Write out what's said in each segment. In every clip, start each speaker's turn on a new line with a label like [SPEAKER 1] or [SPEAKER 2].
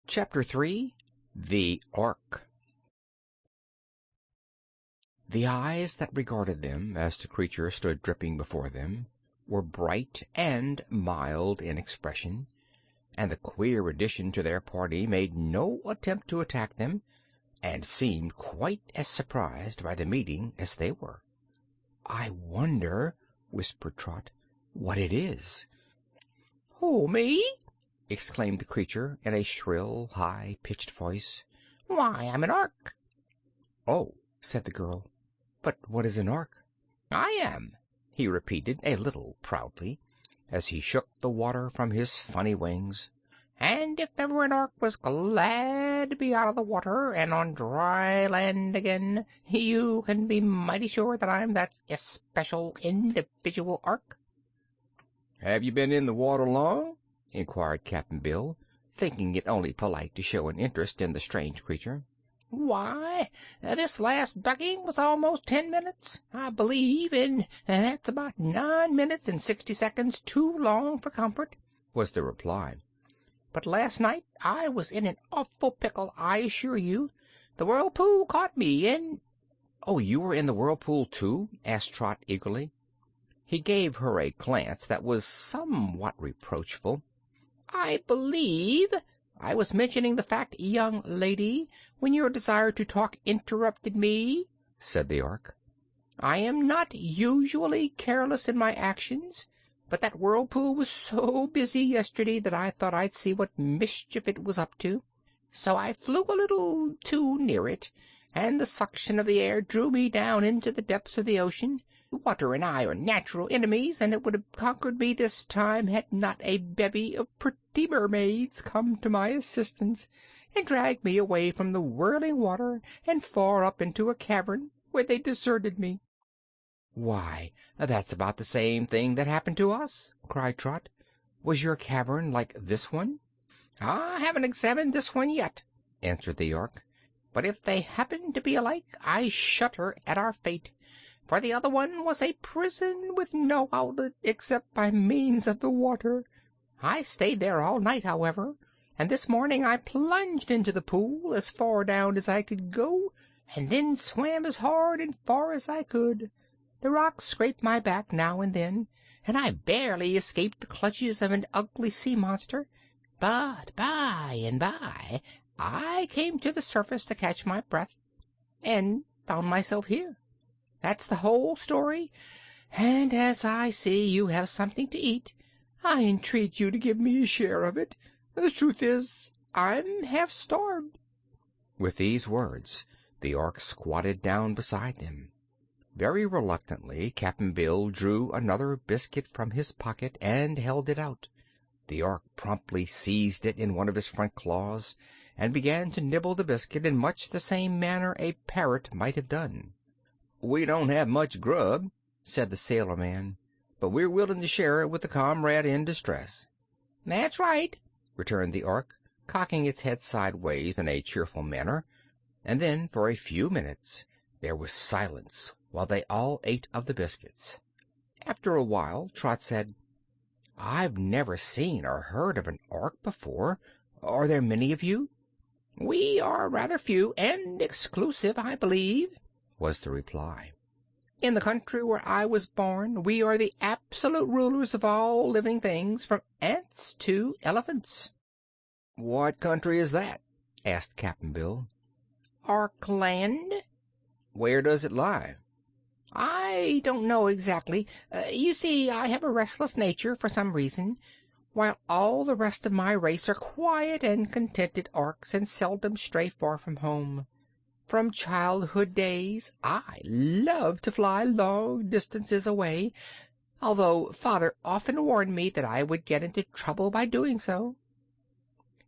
[SPEAKER 1] Chapter 3 The Ork. The eyes that regarded them, as the creature stood dripping before them, were bright and mild in expression, and the queer addition to their party made no attempt to attack them, and seemed quite as surprised by the meeting as they were. "I wonder," whispered Trot, "what it is."
[SPEAKER 2] "Who, me?"
[SPEAKER 1] exclaimed the creature in a shrill, high-pitched voice.
[SPEAKER 2] "Why, I'm an Ork."
[SPEAKER 1] "Oh," said the girl, "but what is an Ork?"
[SPEAKER 2] "I am,"
[SPEAKER 1] he repeated a little proudly, as he shook the water from his funny wings.
[SPEAKER 2] "And if ever an Ork was glad to be out of the water and on dry land again, you can be mighty sure that I'm that especial individual Ork."
[SPEAKER 1] "Have you been in the water long?" inquired Cap'n Bill, thinking it only polite to show an interest in the strange creature.
[SPEAKER 2] "Why, this last ducking was almost 10 minutes, I believe, and that's about 9 minutes and 60 seconds too long for comfort,"
[SPEAKER 1] was the reply.
[SPEAKER 2] "But last night I was in an awful pickle, I assure you. The whirlpool caught me, and—"
[SPEAKER 1] "Oh, you were in the whirlpool, too?" asked Trot eagerly. He gave her a glance that was somewhat reproachful.
[SPEAKER 2] "I believe I was mentioning the fact, young lady, when your desire to talk interrupted me," said the Ork. "I am not usually careless in my actions, but that whirlpool was so busy yesterday that I thought I'd see what mischief it was up to. So I flew a little too near it, and the suction of the air drew me down into the depths of the ocean. Water and I are natural enemies, and it would have conquered me this time had not a bevy of pretty mermaids come to my assistance and dragged me away from the whirling water and far up into a cavern, where they deserted me."
[SPEAKER 1] "Why, that's about the same thing that happened to us," cried Trot. "Was your cavern like this one?"
[SPEAKER 2] "I haven't examined this one yet," answered the Ork, "but if they happen to be alike, I shudder at our fate. For the other one was a prison with no outlet except by means of the water. I stayed there all night, however, and this morning I plunged into the pool as far down as I could go, and then swam as hard and far as I could. The rocks scraped my back now and then, and I barely escaped the clutches of an ugly sea monster. But by and by I came to the surface to catch my breath, and found myself here. That's the whole story, and as I see you have something to eat, I entreat you to give me a share of it. The truth is, I'm half starved."
[SPEAKER 1] With these words, the Ork squatted down beside them. Very reluctantly, Cap'n Bill drew another biscuit from his pocket and held it out. The Ork promptly seized it in one of his front claws and began to nibble the biscuit in much the same manner a parrot might have done. "We don't have much grub," said the sailor man, "but we're willing to share it with a comrade in distress."
[SPEAKER 2] "That's right,"
[SPEAKER 1] returned the Ork, cocking its head sideways in a cheerful manner, and then for a few minutes there was silence while they all ate of the biscuits. After a while Trot said, "I've never seen or heard of an Ork before. Are there many of you?"
[SPEAKER 2] "We are rather few and exclusive, I believe," was the reply. "In the country where I was born we are the absolute rulers of all living things, from ants to elephants."
[SPEAKER 1] "What country is that?" asked Cap'n Bill.
[SPEAKER 2] "Orkland."
[SPEAKER 1] "Where does it lie?"
[SPEAKER 2] "I don't know exactly. You see, I have a restless nature for some reason, while all the rest of my race are quiet and contented Orks and seldom stray far from home. From childhood days I loved to fly long distances away, although Father often warned me that I would get into trouble by doing so.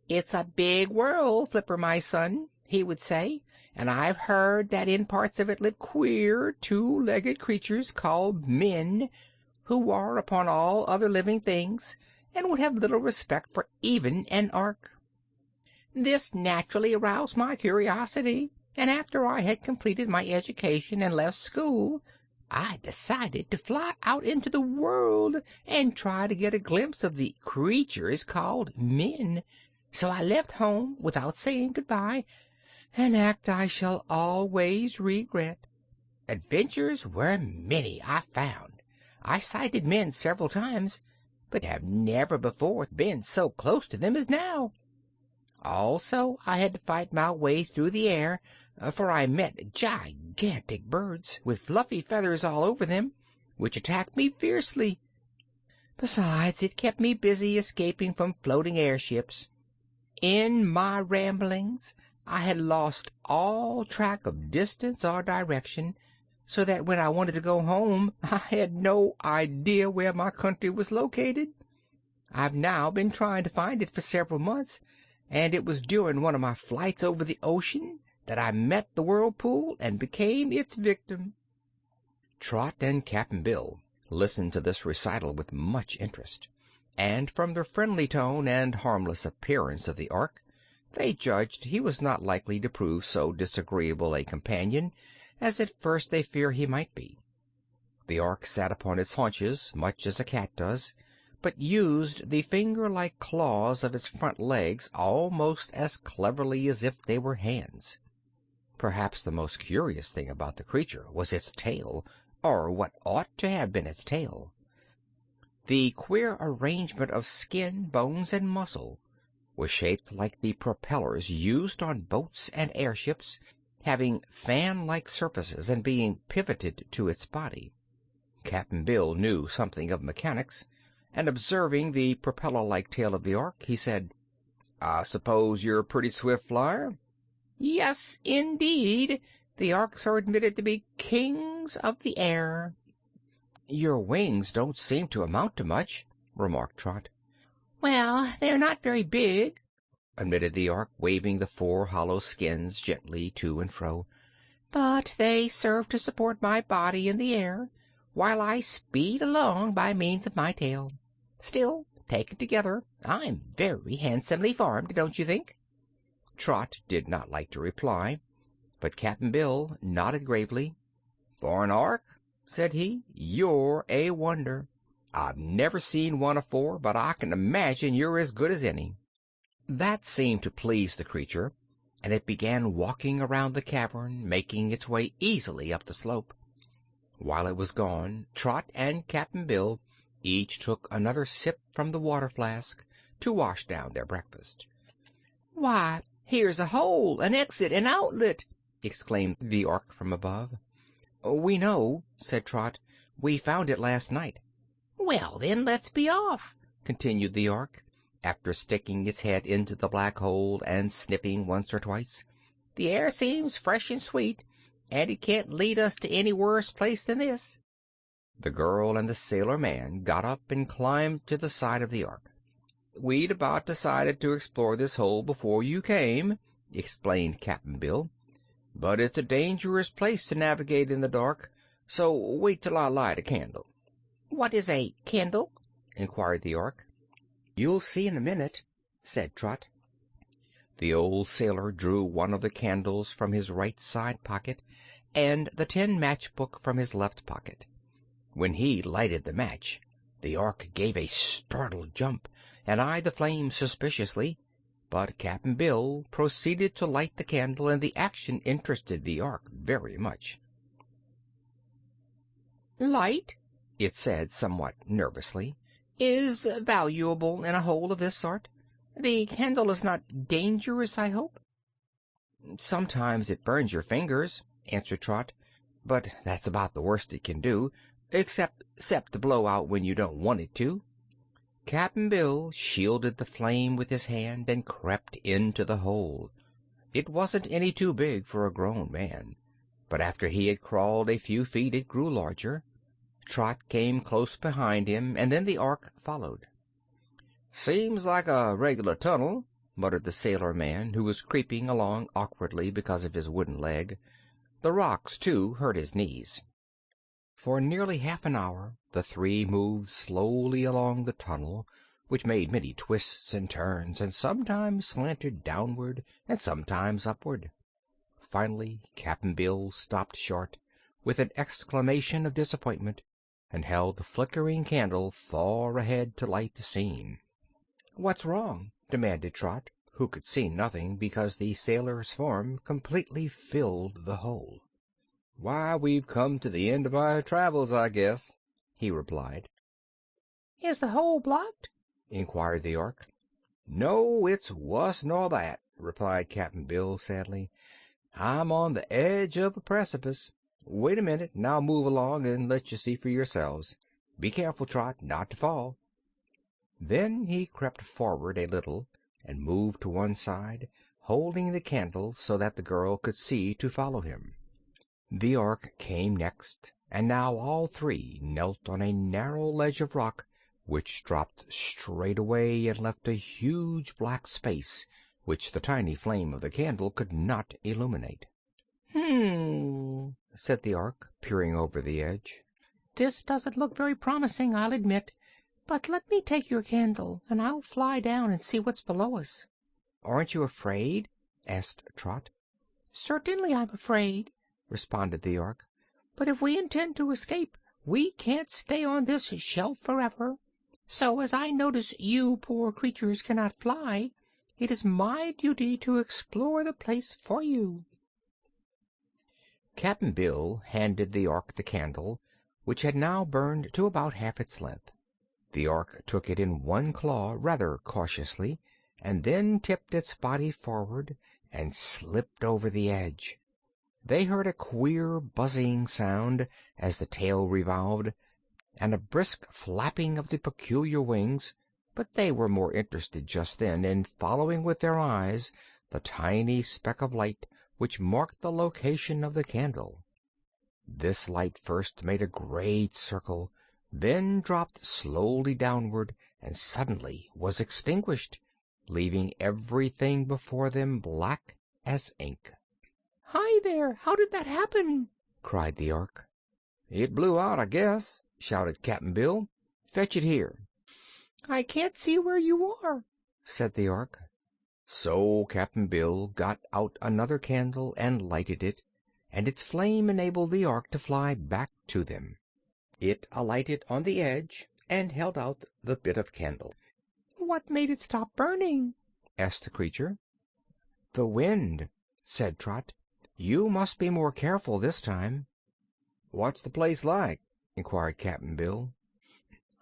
[SPEAKER 2] 'It's a big world, Flipper, my son,' he would say, 'and I've heard that in parts of it live queer two-legged creatures called men, who war upon all other living things and would have little respect for even an Ork.' This naturally aroused my curiosity, and after I had completed my education and left school, I decided to fly out into the world and try to get a glimpse of the creatures called men. So I left home without saying good-bye, an act I shall always regret. Adventures were many, I found. I sighted men several times, but have never before been so close to them as now. Also, I had to fight my way through the air, for I met gigantic birds, with fluffy feathers all over them, which attacked me fiercely. Besides, it kept me busy escaping from floating airships. In my ramblings, I had lost all track of distance or direction, so that when I wanted to go home, I had no idea where my country was located. I've now been trying to find it for several months, and it was during one of my flights over the ocean that I met the whirlpool and became its victim."
[SPEAKER 1] Trot and Cap'n Bill listened to this recital with much interest, and from the friendly tone and harmless appearance of the Ork, they judged he was not likely to prove so disagreeable a companion as at first they feared he might be. The Ork sat upon its haunches, much as a cat does, but used the finger-like claws of its front legs almost as cleverly as if they were hands. Perhaps the most curious thing about the creature was its tail, or what ought to have been its tail. The queer arrangement of skin, bones, and muscle was shaped like the propellers used on boats and airships, having fan-like surfaces and being pivoted to its body. Cap'n Bill knew something of mechanics, and observing the propeller-like tail of the Ork, he said, "I suppose you're a pretty swift flyer?"
[SPEAKER 2] "Yes, indeed. The Orks are admitted to be kings of the air."
[SPEAKER 1] "Your wings don't seem to amount to much," remarked Trot.
[SPEAKER 2] "Well, they're not very big,"
[SPEAKER 1] admitted the Ork, waving the four hollow skins gently to and fro,
[SPEAKER 2] "but they serve to support my body in the air, while I speed along by means of my tail. Still, taken together, I'm very handsomely formed, don't you think?"
[SPEAKER 1] Trot did not like to reply, but Cap'n Bill nodded gravely. "For an Ork," said he, "you're a wonder. I've never seen one afore, but I can imagine you're as good as any." That seemed to please the creature, and it began walking around the cavern, making its way easily up the slope. While it was gone, Trot and Cap'n Bill each took another sip from the water flask to wash down their breakfast.
[SPEAKER 2] "Why, here's a hole, an exit, an outlet!"
[SPEAKER 1] exclaimed the Ork from above. "We know," said Trot. "We found it last night."
[SPEAKER 2] "Well, then, let's be off,"
[SPEAKER 1] continued the Ork, after sticking its head into the black hole and sniffing once or twice.
[SPEAKER 2] "The air seems fresh and sweet, and it can't lead us to any worse place than this."
[SPEAKER 1] The girl and the sailor man got up and climbed to the side of the Ork. "We'd about decided to explore this hole before you came," explained Cap'n Bill, "but it's a dangerous place to navigate in the dark, so wait till I light a candle."
[SPEAKER 2] "What is a candle?"
[SPEAKER 1] inquired the Ork. "You'll see in a minute," said Trot. The old sailor drew one of the candles from his right side pocket and the tin matchbook from his left pocket. When he lighted the match, the Ork gave a startled jump and eyed the flame suspiciously, but Cap'n Bill proceeded to light the candle, and the action interested the Ork very much.
[SPEAKER 2] "Light,"
[SPEAKER 1] it said somewhat nervously,
[SPEAKER 2] "is valuable in a hole of this sort. The candle is not dangerous, I hope?"
[SPEAKER 1] "Sometimes it burns your fingers," answered Trot, "but that's about the worst it can do, except to blow out when you don't want it to." Cap'n Bill shielded the flame with his hand and crept into the hole. It wasn't any too big for a grown man, but after he had crawled a few feet it grew larger. Trot came close behind him, and then the Ork followed. "Seems like a regular tunnel," muttered the sailor man, who was creeping along awkwardly because of his wooden leg. The rocks, too, hurt his knees. For nearly half an hour the three moved slowly along the tunnel, which made many twists and turns, and sometimes slanted downward and sometimes upward. Finally Cap'n Bill stopped short, with an exclamation of disappointment, and held the flickering candle far ahead to light the scene. "What's wrong?" demanded Trot, who could see nothing because the sailor's form completely filled the hole. "Why, we've come to the end of our travels, I guess," he replied.
[SPEAKER 2] "Is the hole blocked?"
[SPEAKER 1] inquired the Ork. "No, it's wuss nor that," replied Cap'n Bill sadly. "I'm on the edge of a precipice. Wait a minute, and I'll move along and let you see for yourselves. Be careful, Trot, not to fall." Then he crept forward a little and moved to one side, holding the candle so that the girl could see to follow him. The Ork came next, and now all three knelt on a narrow ledge of rock which dropped straight away and left a huge black space which the tiny flame of the candle could not illuminate.
[SPEAKER 2] Said the Ork, peering over the edge. "This doesn't look very promising, I'll admit. But let me take your candle, and I'll fly down and see what's below us."
[SPEAKER 1] "Aren't you afraid?" asked Trot.
[SPEAKER 2] "Certainly I'm afraid," responded the Ork. "But if we intend to escape, we can't stay on this shelf forever. So, as I notice you poor creatures cannot fly, it is my duty to explore the place for you."
[SPEAKER 1] Cap'n Bill handed the Ork the candle, which had now burned to about half its length. The Ork took it in one claw rather cautiously, and then tipped its body forward and slipped over the edge. They heard a queer buzzing sound as the tail revolved, and a brisk flapping of the peculiar wings, but they were more interested just then in following with their eyes the tiny speck of light which marked the location of the candle. This light first made a great circle, then dropped slowly downward, and suddenly was extinguished, leaving everything before them black as ink.
[SPEAKER 2] "Hi there! How did that happen?"
[SPEAKER 1] cried the Ork. "It blew out, I guess," shouted Cap'n Bill. "Fetch it here."
[SPEAKER 2] "I can't see where you are," said the Ork.
[SPEAKER 1] So Cap'n Bill got out another candle and lighted it, and its flame enabled the Ork to fly back to them. It alighted on the edge and held out the bit of candle.
[SPEAKER 2] "What made it stop burning?"
[SPEAKER 1] asked the creature. "The wind," said Trot. "You must be more careful this time." "What's the place like?" inquired Cap'n Bill.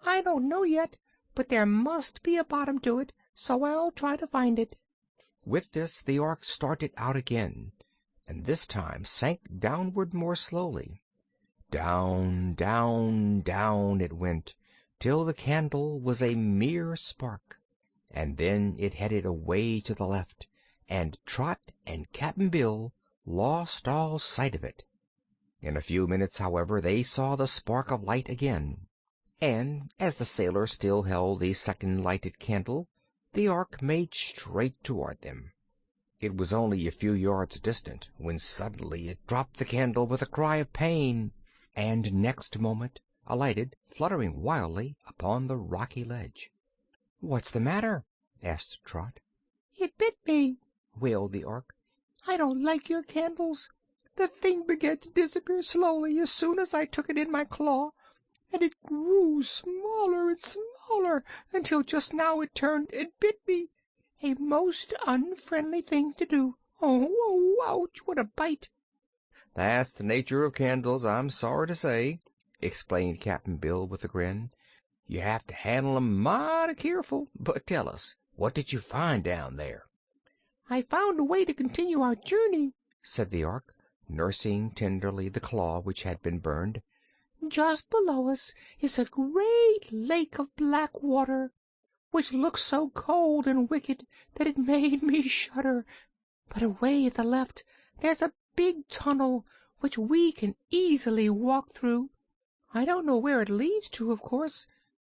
[SPEAKER 2] "I don't know yet, but there must be a bottom to it, so I'll try to find it."
[SPEAKER 1] With this the Ork started out again, and this time sank downward more slowly. Down, down, down it went, till the candle was a mere spark, and then it headed away to the left, and Trot and Cap'n Bill lost all sight of it. In a few minutes, however, they saw the spark of light again, and as the sailor still held the second lighted candle, the Ork made straight toward them. It was only a few yards distant when suddenly it dropped the candle with a cry of pain, and next moment alighted, fluttering wildly, upon the rocky ledge. "What's the matter?" asked Trot.
[SPEAKER 2] "It bit me,"
[SPEAKER 1] wailed the Ork.
[SPEAKER 2] "I don't like your candles. The thing began to disappear slowly as soon as I took it in my claw, and it grew smaller and smaller until just now it turned and bit me. A most unfriendly thing to do. Oh, ouch, what a bite!"
[SPEAKER 1] "That's the nature of candles, I'm sorry to say," explained Cap'n Bill with a grin. "You have to handle 'em mighty keerful. But tell us, what did you find down there?"
[SPEAKER 2] "I found a way to continue our journey," said
[SPEAKER 1] the Ork, nursing tenderly the claw which had been burned.
[SPEAKER 2] "Just below us is a great lake of black water, which looks so cold and wicked that it made me shudder. But away at the left there's a big tunnel which we can easily walk through. I don't know where it leads to, of course,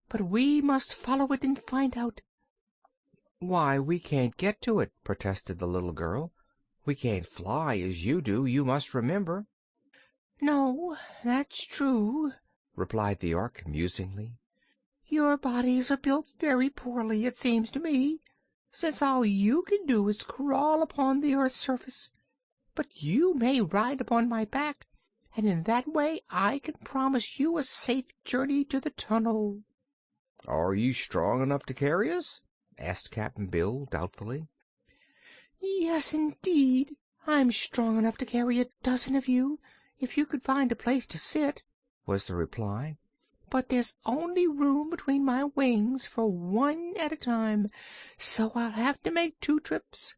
[SPEAKER 2] but we must follow it and find out."
[SPEAKER 1] "Why, we can't get to it," protested the little girl. "We can't fly as you do, you must remember."
[SPEAKER 2] "No, that's true," replied the Ork musingly. "Your bodies are built very poorly, it seems to me, since all you can do is crawl upon the earth's surface. But you may ride upon my back, and in that way I can promise you a safe journey to the tunnel."
[SPEAKER 1] "Are you strong enough to carry us?" asked Cap'n Bill doubtfully.
[SPEAKER 2] "Yes, indeed. I'm strong enough to carry a dozen of you, if you could find a place to sit," was the reply. "But there's only room between my wings for one at a time, so I'll have to make 2 trips."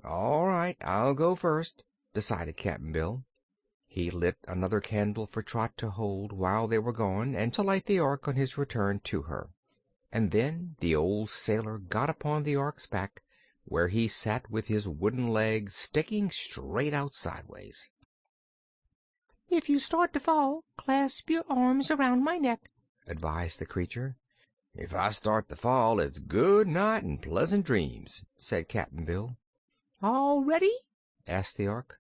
[SPEAKER 1] "All right, I'll go first," decided Cap'n Bill. He lit another candle for Trot to hold while they were gone, and to light the Ork on his return to her. And then the old sailor got upon the Ork's back, where he sat with his wooden legs sticking straight out sideways.
[SPEAKER 2] "If you start to fall, clasp your arms around my neck,"
[SPEAKER 1] advised the creature. "If I start to fall, it's good night and pleasant dreams," said Cap'n Bill.
[SPEAKER 2] "All ready?" asked
[SPEAKER 1] the Ork.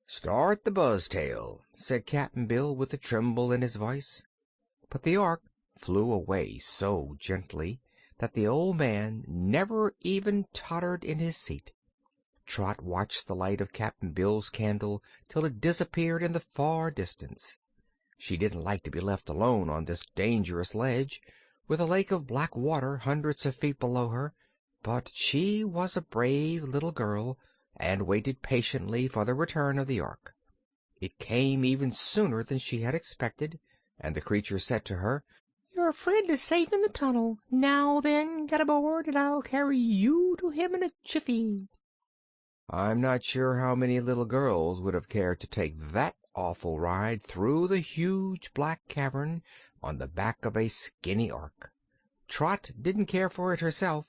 [SPEAKER 1] "Start the buzztail," said Cap'n Bill with a tremble in his voice. But the Ork flew away so gently that the old man never even tottered in his seat. Trot watched the light of Cap'n Bill's candle till it disappeared in the far distance. She didn't like to be left alone on this dangerous ledge, with a lake of black water hundreds of feet below her, but she was a brave little girl, and waited patiently for the return of the Ork. It came even sooner than she had expected, and the creature said to her,
[SPEAKER 2] "Your friend is safe in the tunnel. Now then, get aboard, and I'll carry you to him in a jiffy."
[SPEAKER 1] I'm not sure how many little girls would have cared to take that awful ride through the huge black cavern on the back of a skinny Ork. Trot didn't care for it herself,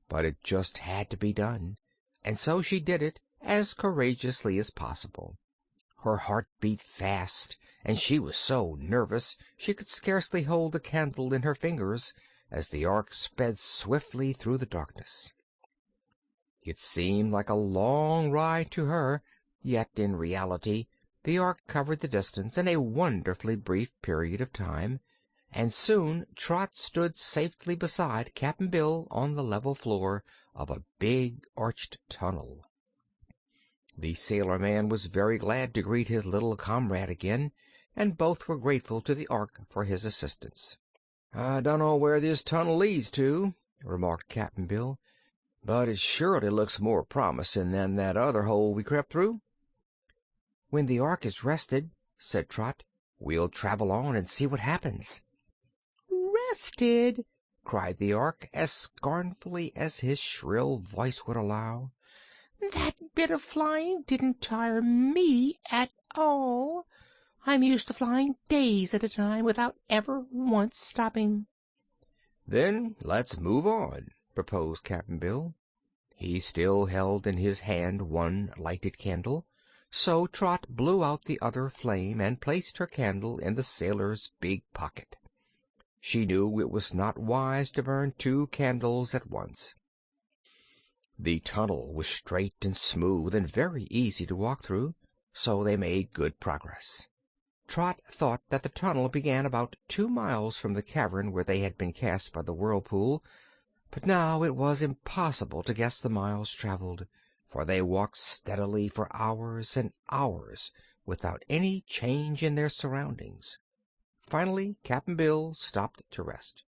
[SPEAKER 1] but it just had to be done, and so she did it as courageously as possible. Her heart beat fast, and she was so nervous she could scarcely hold the candle in her fingers as the Ork sped swiftly through the darkness. It seemed like a long ride to her, yet in reality the Ork covered the distance in a wonderfully brief period of time, and soon Trot stood safely beside Cap'n Bill on the level floor of a big arched tunnel. The sailor man was very glad to greet his little comrade again, and both were grateful to the Ork for his assistance. "I dunno where this tunnel leads to," remarked Cap'n Bill, "but it surely looks more promising than that other hole we crept through."
[SPEAKER 2] "When the Ork is rested," said Trot, "we'll travel on and see what happens." "Rested!" cried the Ork, as scornfully as his shrill voice would allow. "That bit of flying didn't tire me at all. I'm used to flying days at a time without ever once stopping."
[SPEAKER 1] "Then let's move on," proposed Cap'n Bill. He still held in his hand one lighted candle, so Trot blew out the other flame and placed her candle in the sailor's big pocket. She knew it was not wise to burn 2 candles at once. The tunnel was straight and smooth and very easy to walk through, so they made good progress. Trot thought that the tunnel began about 2 miles from the cavern where they had been cast by the whirlpool, but now it was impossible to guess the miles traveled, for they walked steadily for hours and hours without any change in their surroundings. Finally Cap'n Bill stopped to rest.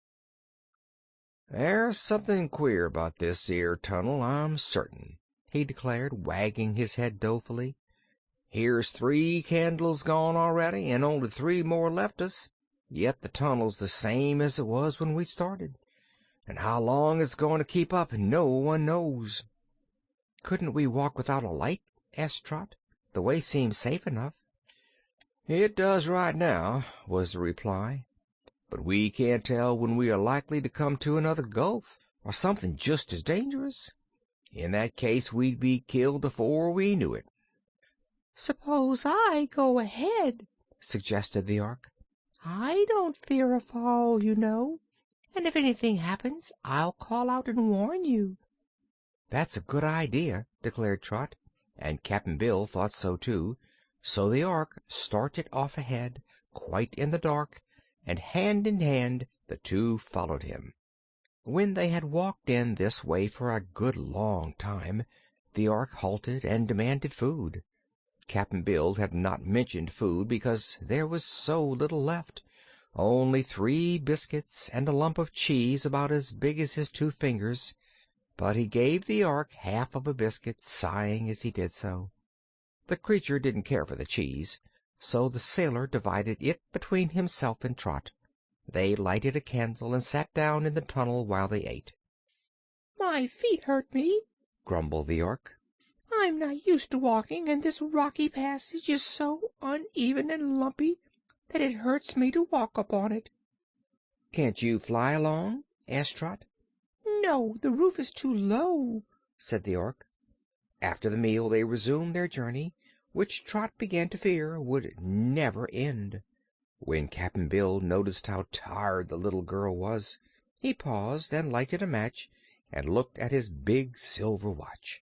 [SPEAKER 1] "There's something queer about this 'ere tunnel, I'm certain," he declared, wagging his head dolefully. "Here's 3 candles gone already, and only 3 more left us, yet the tunnel's the same as it was when we started, and how long it's going to keep up no one knows."
[SPEAKER 2] "Couldn't we walk without a light?" asked Trot. "The way seems safe enough."
[SPEAKER 1] "It does right now," was the reply, "but we can't tell when we are likely to come to another gulf, or something just as dangerous. In that case we'd be killed afore we knew it."
[SPEAKER 2] "Suppose I go ahead," suggested the Ork. "I don't fear a fall, you know, and if anything happens I'll call out and warn you."
[SPEAKER 1] "That's a good idea," declared Trot, and Cap'n Bill thought so too, so the Ork started off ahead, quite in the dark, and hand in hand the 2 followed him. When they had walked in this way for a good long time, the Ork halted and demanded food. Cap'n Bill had not mentioned food because there was so little left, only 3 biscuits and a lump of cheese about as big as his 2 fingers, but he gave the Ork half of a biscuit, sighing as he did so. The creature didn't care for the cheese, so the sailor divided it between himself and Trot. They lighted a candle and sat down in the tunnel while they ate.
[SPEAKER 2] "My feet hurt me,"
[SPEAKER 1] grumbled the Ork.
[SPEAKER 2] "I'm not used to walking, and this rocky passage is so uneven and lumpy that it hurts me to walk upon it."
[SPEAKER 1] "Can't you fly along?" asked Trot.
[SPEAKER 2] "No, the roof is too low," said the Ork.
[SPEAKER 1] After the meal they resumed their journey, which Trot began to fear would never end. When Cap'n Bill noticed how tired the little girl was, he paused and lighted a match and looked at his big silver watch.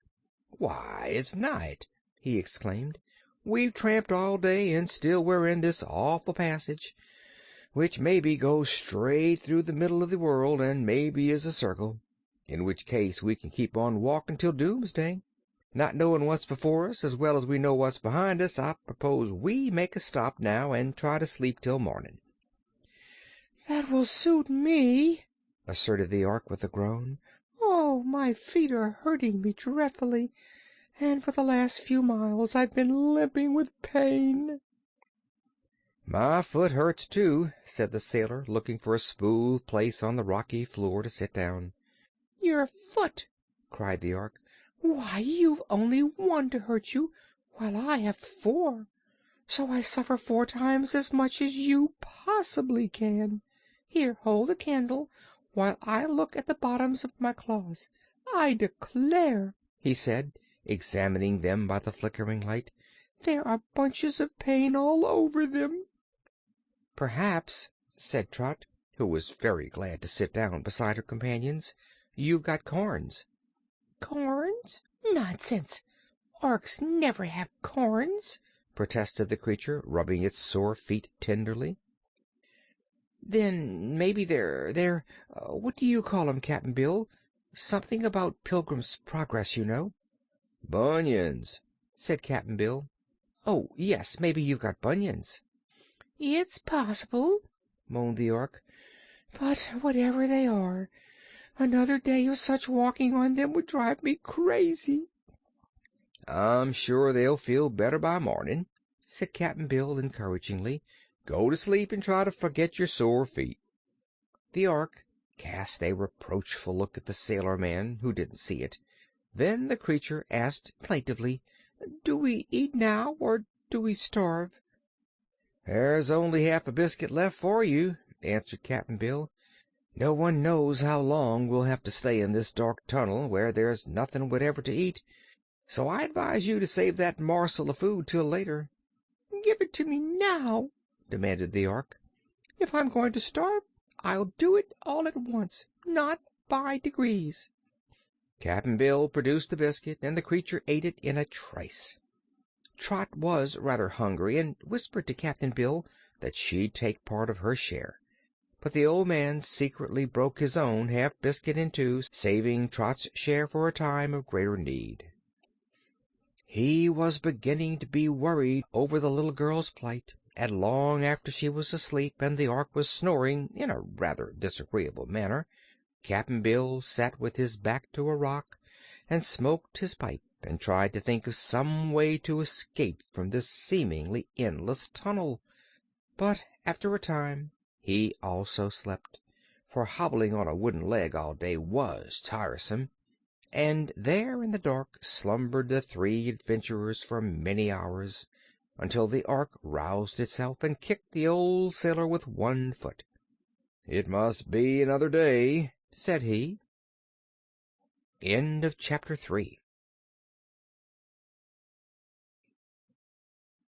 [SPEAKER 1] "Why, it's night!" he exclaimed. "We've tramped all day, and still we're in this awful passage, which maybe goes straight through the middle of the world and maybe is a circle, in which case we can keep on walking till doomsday. Not knowing what's before us as well as we know what's behind us, I propose we make a stop now and try to sleep till morning."
[SPEAKER 2] "That will suit me,"
[SPEAKER 1] asserted the Ork with a groan.
[SPEAKER 2] "Oh, my feet are hurting me dreadfully, and for the last few miles I've been limping with pain."
[SPEAKER 1] "My foot hurts, too," said the sailor, looking for a smooth place on the rocky floor to sit down.
[SPEAKER 2] "Your foot!" cried the Ork. "Why, you've only one to hurt you, while I have four. So I suffer 4 times as much as you possibly can. Here, hold the candle while I look at the bottoms of my claws. I declare," he said, examining them by the flickering light, "there are bunches of pain all over them." "Perhaps," said Trot, who was very glad to sit down beside her companions, "you've got corns." "Corns? Nonsense! Orks never have corns," protested the creature, rubbing its sore feet tenderly. "Then maybe they're what do you call 'em, Cap'n Bill? Something about Pilgrim's Progress, you know." "Bunions," said Cap'n Bill. "Oh, yes, maybe you've got bunions." "It's possible," moaned the Ork. "But whatever they are, another day of such walking on them would drive me crazy."
[SPEAKER 1] "I'm sure they'll feel better by morning," said Cap'n Bill encouragingly. "Go to sleep and try to forget your sore feet." The Ork cast a reproachful look at the sailor man, who didn't see it. Then the creature asked plaintively, "Do we eat now, or do we starve?" "There's only half a biscuit left for you," answered Cap'n Bill. "No one knows how long we'll have to stay in this dark tunnel where there's nothing whatever to eat, so I advise you to save that morsel of food till later." "Give it to me now," demanded the Ork. "If I'm going to starve, I'll do it all at once, not by degrees." Cap'n Bill produced a biscuit, and the creature ate it in a trice. Trot was rather hungry, and whispered to Cap'n Bill that she'd take part of her share. But the old man secretly broke his own half biscuit in two, saving Trot's share for a time of greater need. He was beginning to be worried over the little girl's plight, and long after she was asleep and the Ork was snoring in a rather disagreeable manner, Cap'n Bill sat with his back to a rock and smoked his pipe and tried to think of some way to escape from this seemingly endless tunnel. But after a time he also slept, for hobbling on a wooden leg all day was tiresome, and there in the dark slumbered the three adventurers for many hours, until the Ork roused itself and kicked the old sailor with one foot. "It must be another day," said he. End of Chapter 3.